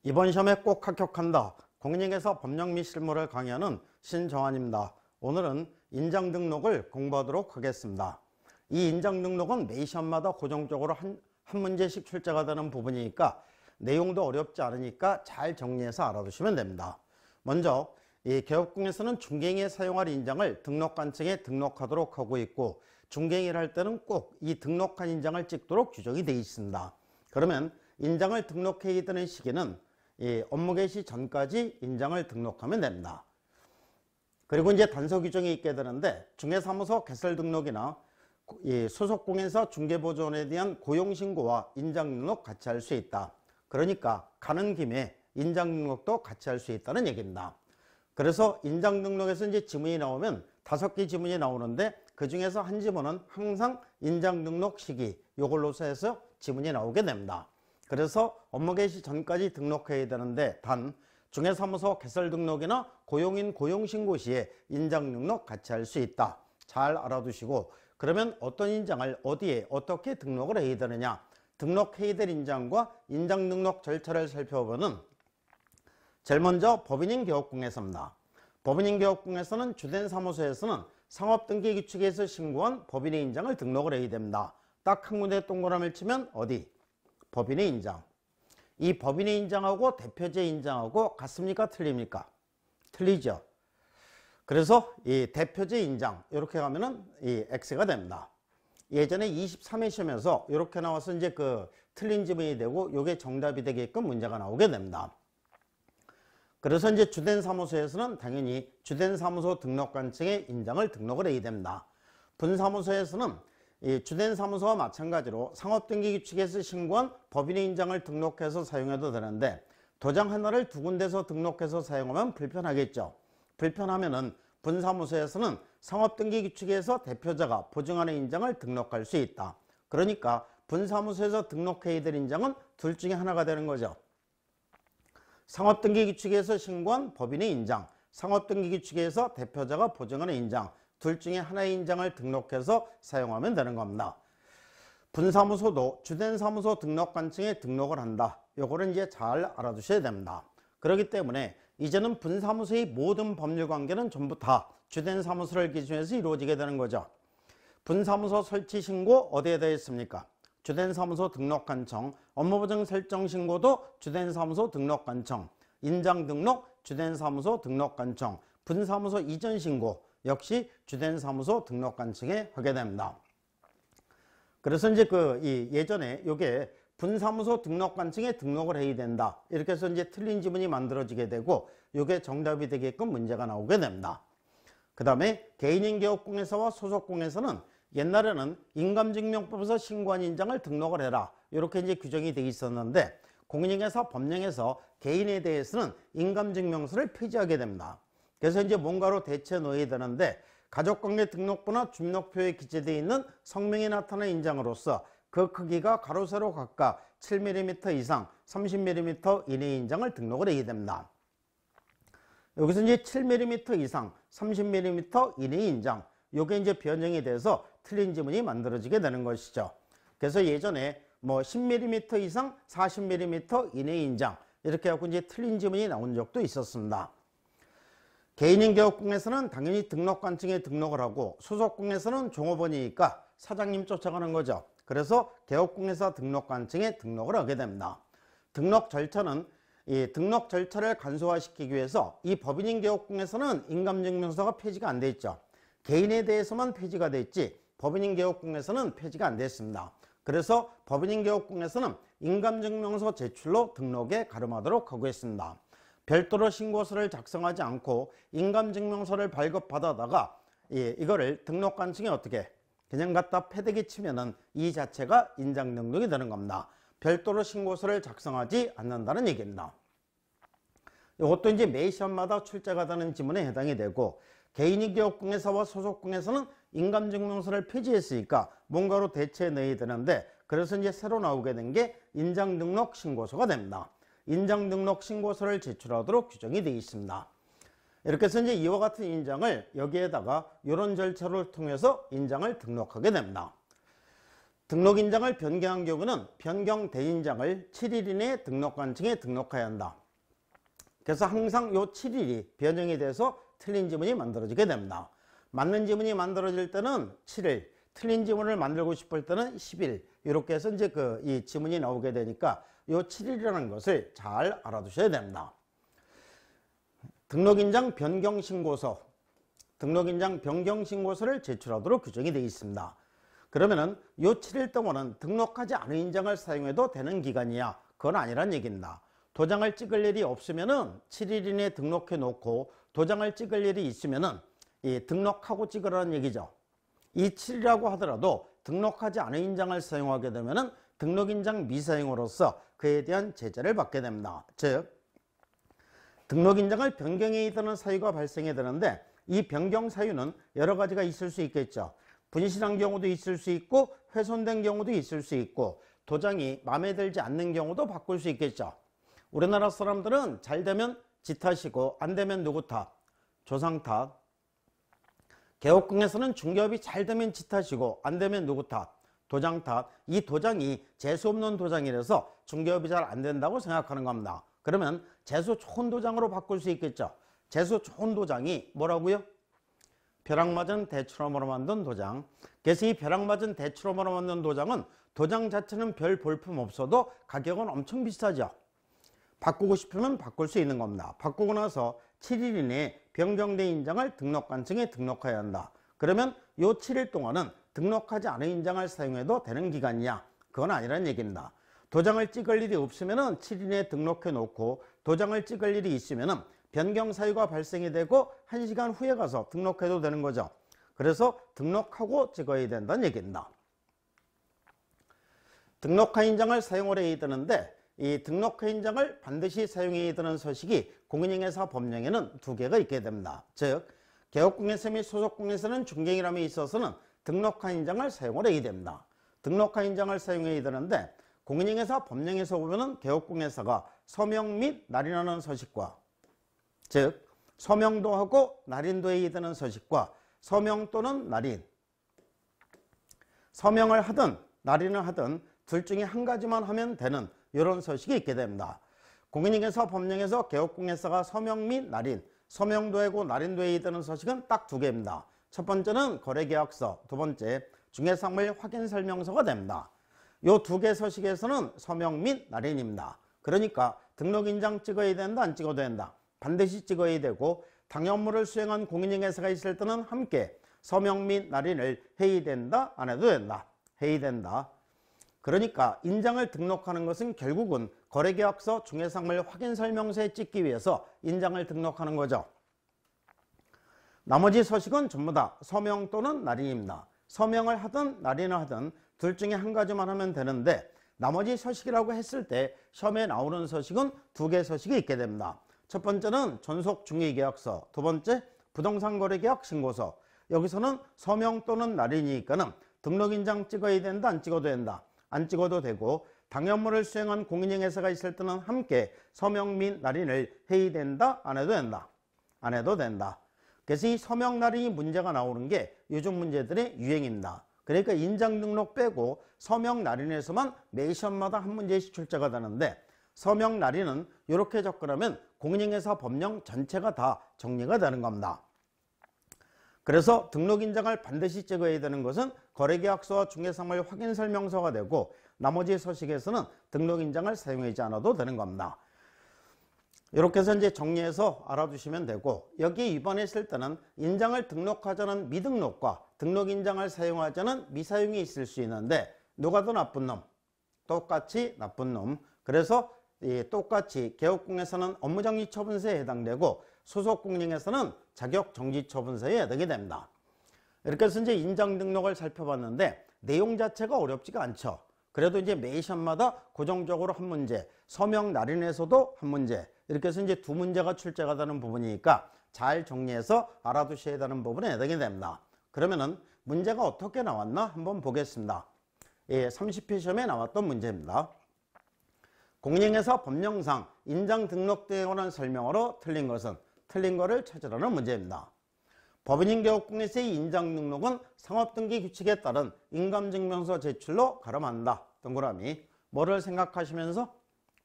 이번 시험에 꼭 합격한다. 공인중개사 법령 및 실무를 강의하는 신정환입니다. 오늘은 인장 등록을 공부하도록 하겠습니다. 이 인장 등록은 매 시험마다 고정적으로 한 문제씩 출제가 되는 부분이니까 내용도 어렵지 않으니까 잘 정리해서 알아두시면 됩니다. 먼저 이 개업공에서는 중개인이 사용할 인장을 등록관청에 등록하도록 하고 있고, 중개인을 할 때는 꼭 이 등록한 인장을 찍도록 규정이 되어 있습니다. 그러면 인장을 등록해야 되는 시기는 업무 개시 전까지 인장을 등록하면 됩니다. 그리고 이제 단서 규정이 있게 되는데, 중개사무소 개설 등록이나 소속공인사 중개보조원에 대한 고용신고와 인장 등록 같이 할 수 있다. 그러니까 가는 김에 인장 등록도 같이 할 수 있다는 얘기입니다. 그래서 인장 등록에서 이제 지문이 나오면 5개 지문이 나오는데, 그 중에서 한 지문은 항상 인장 등록 시기 요걸로서 해서 지문이 나오게 됩니다. 그래서 업무 개시 전까지 등록해야 되는데, 단 중개사무소 개설 등록이나 고용인 고용신고 시에 인장 등록 같이 할 수 있다. 잘 알아두시고, 그러면 어떤 인장을 어디에 어떻게 등록을 해야 되느냐, 등록해야 될 인장과 인장 등록 절차를 살펴보는 제일 먼저 법인인 개업공에서입니다. 법인인 개업공에서는 주된 사무소에서는 상업등기규칙에서 신고한 법인의 인장을 등록을 해야 됩니다. 딱 한 군데 동그라미를 치면 어디? 법인의 인장. 이 법인의 인장하고 대표제 인장하고 같습니까? 틀립니까? 틀리죠. 그래서 이 대표제 인장 이렇게 가면은 이 X가 됩니다. 예전에 23회 시험에서 이렇게 나와서 이제 그 틀린 지문이 되고 요게 정답이 되게끔 문제가 나오게 됩니다. 그래서 이제 주된 사무소에서는 당연히 주된 사무소 등록관청에 인장을 등록을 해야 됩니다. 분사무소에서는 이 주된 사무소와 마찬가지로 상업등기규칙에서 신고한 법인의 인장을 등록해서 사용해도 되는데, 도장 하나를 두 군데서 등록해서 사용하면 불편하겠죠. 불편하면은 분사무소에서는 상업등기규칙에서 대표자가 보증하는 인장을 등록할 수 있다. 그러니까 분사무소에서 등록해야 될 인장은 둘 중에 하나가 되는 거죠. 상업등기규칙에서 신고한 법인의 인장, 상업등기규칙에서 대표자가 보증하는 인장, 둘 중에 하나의 인장을 등록해서 사용하면 되는 겁니다. 분사무소도 주된 사무소 등록관청에 등록을 한다. 요거는 이제 잘 알아두셔야 됩니다. 그렇기 때문에 이제는 분사무소의 모든 법률 관계는 전부 다 주된 사무소를 기준해서 이루어지게 되는 거죠. 분사무소 설치 신고 어디에 되어 있습니까? 주된 사무소 등록관청, 업무보증 설정 신고도 주된 사무소 등록관청, 인장 등록 주된 사무소 등록관청, 분사무소 이전 신고 역시 주된 사무소 등록관청에 하게 됩니다. 그래서 이제 예전에 요게 분사무소 등록관청에 등록을 해야 된다. 이렇게 해서 이제 틀린 지문이 만들어지게 되고, 요게 정답이 되게끔 문제가 나오게 됩니다. 그 다음에 개인인 개업공인사와 소속공인사는 옛날에는 인감증명법에서 신고한 인장을 등록을 해라. 이렇게 이제 규정이 되어 있었는데, 공인중개사 법령에서 개인에 대해서는 인감증명서를 폐지하게 됩니다. 그래서 이제 뭔가로 대체 넣어야 되는데, 가족관계 등록부나 주민등록표에 기재되어 있는 성명이 나타난 인장으로서 그 크기가 가로 세로 각각 7mm 이상 30mm 이내의 인장을 등록을 해야 됩니다. 여기서 이제 7mm 이상 30mm 이내의 인장, 요게 이제 변형이 돼서 틀린 지문이 만들어지게 되는 것이죠. 그래서 예전에 뭐 10mm 이상 40mm 이내의 인장 이렇게 하고 이제 틀린 지문이 나온 적도 있었습니다. 개인인 개업공에서는 당연히 등록관청에 등록을 하고, 소속공에서는 종업원이니까 사장님 쫓아가는 거죠. 그래서 개업공에서 등록관청에 등록을 하게 됩니다. 등록 절차는 이 등록 절차를 간소화시키기 위해서 이 법인인 개업공에서는 인감증명서가 폐지가 안 돼 있죠. 개인에 대해서만 폐지가 돼 있지 법인인 개업공에서는 폐지가 안 됐습니다. 그래서 법인인 개업공에서는 인감증명서 제출로 등록에 가름하도록 하고 있습니다. 별도로 신고서를 작성하지 않고 인감증명서를 발급받아다가 이거를 등록관청에 어떻게 그냥 갖다 패대기 치면은 이 자체가 인장 등록이 되는 겁니다. 별도로 신고서를 작성하지 않는다는 얘기입니다. 이것도 이제 매 시험마다 출제가 되는 지문에 해당이 되고, 개인이 개업공인사와 소속공에서는 인감증명서를 폐지했으니까 뭔가로 대체해 넣어야 되는데, 그래서 이제 새로 나오게 된 게 인장등록 신고서가 됩니다. 인장등록 신고서를 제출하도록 규정이 되어 있습니다. 이렇게 해서 이제 이와 같은 인장을 여기에다가 이런 절차를 통해서 인장을 등록하게 됩니다. 등록인장을 변경한 경우는 변경된 인장을 7일 이내에 등록관청에 등록해야 한다. 그래서 항상 요 7일이 변경이 돼서 틀린 지문이 만들어지게 됩니다. 맞는 지문이 만들어질 때는 7일, 틀린 지문을 만들고 싶을 때는 10일, 이렇게 해서 이제 이 지문이 나오게 되니까 요 7일이라는 것을 잘 알아두셔야 됩니다. 등록인장 변경신고서, 등록인장 변경신고서를 제출하도록 규정이 되어 있습니다. 그러면은 요 7일 동안은 등록하지 않은 인장을 사용해도 되는 기간이야? 그건 아니란 얘기입니다. 도장을 찍을 일이 없으면은 7일 이내에 등록해 놓고 도장을 찍을 일이 있으면은 등록하고 찍으라는 얘기죠. 이 7일이라고 하더라도 등록하지 않은 인장을 사용하게 되면은 등록인장 미사용으로서 그에 대한 제재를 받게 됩니다. 즉, 등록인장을 변경해야 되는 사유가 발생해야 되는데 이 변경 사유는 여러 가지가 있을 수 있겠죠. 분실한 경우도 있을 수 있고 훼손된 경우도 있을 수 있고 도장이 마음에 들지 않는 경우도 바꿀 수 있겠죠. 우리나라 사람들은 잘 되면 지 탓이고 안 되면 누구 탓? 조상 탓. 개업공에서는 중개업이 잘 되면 지 탓이고 안 되면 누구 탓? 도장 탓. 이 도장이 재수 없는 도장이라서 중개업이 잘 안 된다고 생각하는 겁니다. 그러면 재수 좋은 도장으로 바꿀 수 있겠죠. 재수 좋은 도장이 뭐라고요? 벼락맞은 대추나무로 만든 도장. 그래서 이 벼락맞은 대추나무로 만든 도장은 도장 자체는 별 볼품 없어도 가격은 엄청 비싸죠. 바꾸고 싶으면 바꿀 수 있는 겁니다. 바꾸고 나서 7일 이내에 변경된 인장을 등록관청에 등록해야 한다. 그러면 요 7일 동안은 등록하지 않은 인장을 사용해도 되는 기간이냐? 그건 아니란 얘기입니다. 도장을 찍을 일이 없으면 7일 이내에 등록해 놓고 도장을 찍을 일이 있으면 변경 사유가 발생이 되고 1시간 후에 가서 등록해도 되는 거죠. 그래서 등록하고 찍어야 된다는 얘기입니다. 등록한 인장을 사용을 해야 되는데 이 등록한 인장을 반드시 사용해야 되는 서식이 공인중개사 법령에는 2개가 있게 됩니다. 즉, 개업공인세 및 소속공인세는 중개인함에 있어서는 등록한 인장을 사용을 해야 됩니다. 등록한 인장을 사용해야 되는데 공인중개사 법령에서 보면은 개업공인사가 서명 및 날인하는 서식과 즉 서명도 하고 날인도 해야 되는 서식과 서명 또는 날인, 서명을 하든 날인을 하든 둘 중에 한 가지만 하면 되는 이런 서식이 있게 됩니다. 공인중개사 법령에서 개업공인사가 서명 및 날인, 서명도 하고 날인도 해야 되는 서식은 딱 2개입니다. 첫 번째는 거래계약서, 두 번째 중개사물 확인설명서가 됩니다. 이 2개 서식에서는 서명 및 날인입니다. 그러니까 등록인장 찍어야 된다, 안 찍어도 된다? 반드시 찍어야 되고 당연물을 수행한 공인중개사가 있을 때는 함께 서명 및 날인을 해야 된다, 안 해도 된다? 해야 된다. 그러니까 인장을 등록하는 것은 결국은 거래계약서, 중개사물 확인설명서에 찍기 위해서 인장을 등록하는 거죠. 나머지 서식은 전부 다 서명 또는 날인입니다. 서명을 하든 날인을 하든 둘 중에 한 가지만 하면 되는데 나머지 서식이라고 했을 때 시험에 나오는 서식은 2개 서식이 있게 됩니다. 첫 번째는 전속중개계약서, 두 번째 부동산거래계약 신고서. 여기서는 서명 또는 날인이니까는 등록인장 찍어야 된다, 안 찍어도 된다? 안 찍어도 되고 당연물을 수행한 공인중개사가 있을 때는 함께 서명 및 날인을 해야 된다, 안 해도 된다? 안 해도 된다. 그래서 이 서명 날인이 문제가 나오는 게 요즘 문제들의 유행입니다. 그러니까 인장 등록 빼고 서명 날인에서만 매 시험마다 한 문제씩 출제가 되는데 서명 날인은 이렇게 접근하면 공인중개사 법령 전체가 다 정리가 되는 겁니다. 그래서 등록인장을 반드시 찍어야 되는 것은 거래계약서와 중개사물 확인설명서가 되고 나머지 서식에서는 등록인장을 사용하지 않아도 되는 겁니다. 이렇게 해서 이제 정리해서 알아두시면 되고 여기 이번에 있을 때는 인장을 등록하자는 미등록과 등록인장을 사용하자는 미사용이 있을 수 있는데 누가 더 나쁜 놈? 똑같이 나쁜 놈. 그래서 똑같이 개업공에서는 업무정지처분서에 해당되고 소속공인에서는 자격정지처분서에 해당이 됩니다. 이렇게 해서 이제 인장 등록을 살펴봤는데 내용 자체가 어렵지가 않죠. 그래도 이제 매 시험마다 고정적으로 한 문제, 서명 날인에서도 한 문제, 이렇게 해서 이제 2문제가 출제가 되는 부분이니까 잘 정리해서 알아두셔야 되는 부분에 해당이 됩니다. 그러면은 문제가 어떻게 나왔나 한번 보겠습니다. 30회 시험에 나왔던 문제입니다. 공인중개사 법령상 인장 등록 등에 관한 설명으로 틀린 것은 틀린 거를 찾으라는 문제입니다. 법인인 개업공예사의 인장 등록은 상업등기 규칙에 따른 인감증명서 제출로 가름한다. 동그라미. 뭐를 생각하시면서?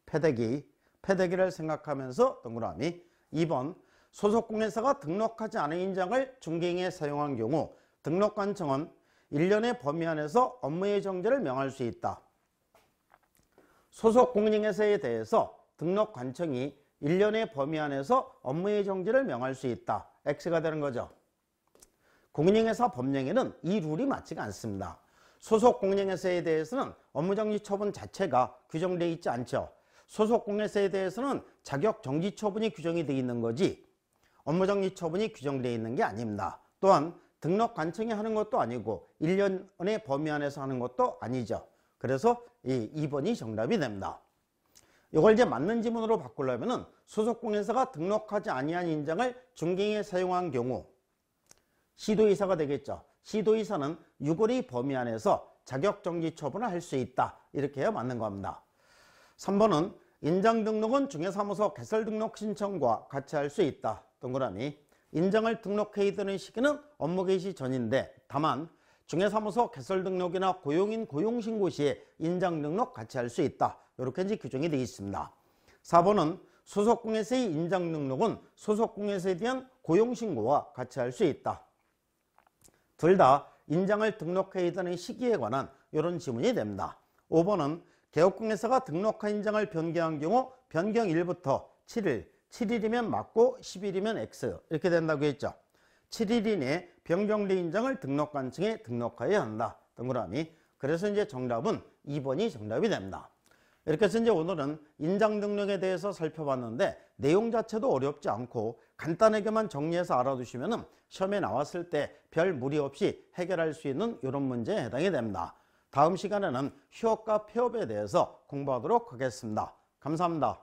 패대기를 생각하면서 동그라미. 2번 소속공예사가 등록하지 않은 인장을 중개인에 사용한 경우 등록관청은 1년의 범위 안에서 업무의 정지를 명할 수 있다. 소속공인회사에 대해서 등록관청이 1년의 범위 안에서 업무의 정지를 명할 수 있다. X가 되는 거죠. 공인중개사 법령에는 이 룰이 맞지가 않습니다. 소속공인중개사에 대해서는 업무정지 처분 자체가 규정되어 있지 않죠. 소속공인중개사에 대해서는 자격정지 처분이 규정이 되어 있는 거지 업무정지 처분이 규정되어 있는 게 아닙니다. 또한 등록관청이 하는 것도 아니고 1년의 범위 안에서 하는 것도 아니죠. 그래서 이 2번이 정답이 됩니다. 이걸 이제 맞는 지문으로 바꾸려면 소속공인회사가 등록하지 아니한 인장을 중개인에 사용한 경우 시도이사가 되겠죠. 시도이사는 6월의 범위 안에서 자격정지 처분을 할 수 있다. 이렇게 해야 맞는 겁니다. 3번은 인장 등록은 중개사무소 개설 등록 신청과 같이 할 수 있다. 동그라미. 인장을 등록해야 되는 시기는 업무 개시 전인데 다만 중개사무소 개설 등록이나 고용인 고용신고 시에 인장 등록 같이 할 수 있다. 이렇게 이제 규정이 되어 있습니다. 4번은 소속공예사의 인장 등록은 소속공예사에 대한 고용신고와 같이 할 수 있다. 둘 다 인장을 등록해야 되는 시기에 관한 이런 지문이 됩니다. 5번은 개업공예사가 등록한 인장을 변경한 경우 변경일부터 7일이면 맞고 10일이면 X 이렇게 된다고 했죠. 7일 이내에 변경된 인장을 등록관청에 등록해야 한다. 동그라미. 그래서 이제 정답은 2번이 정답이 됩니다. 이렇게 해서 이제 오늘은 인장 등록에 대해서 살펴봤는데 내용 자체도 어렵지 않고 간단하게만 정리해서 알아두시면 시험에 나왔을 때 별 무리 없이 해결할 수 있는 이런 문제에 해당이 됩니다. 다음 시간에는 휴업과 폐업에 대해서 공부하도록 하겠습니다. 감사합니다.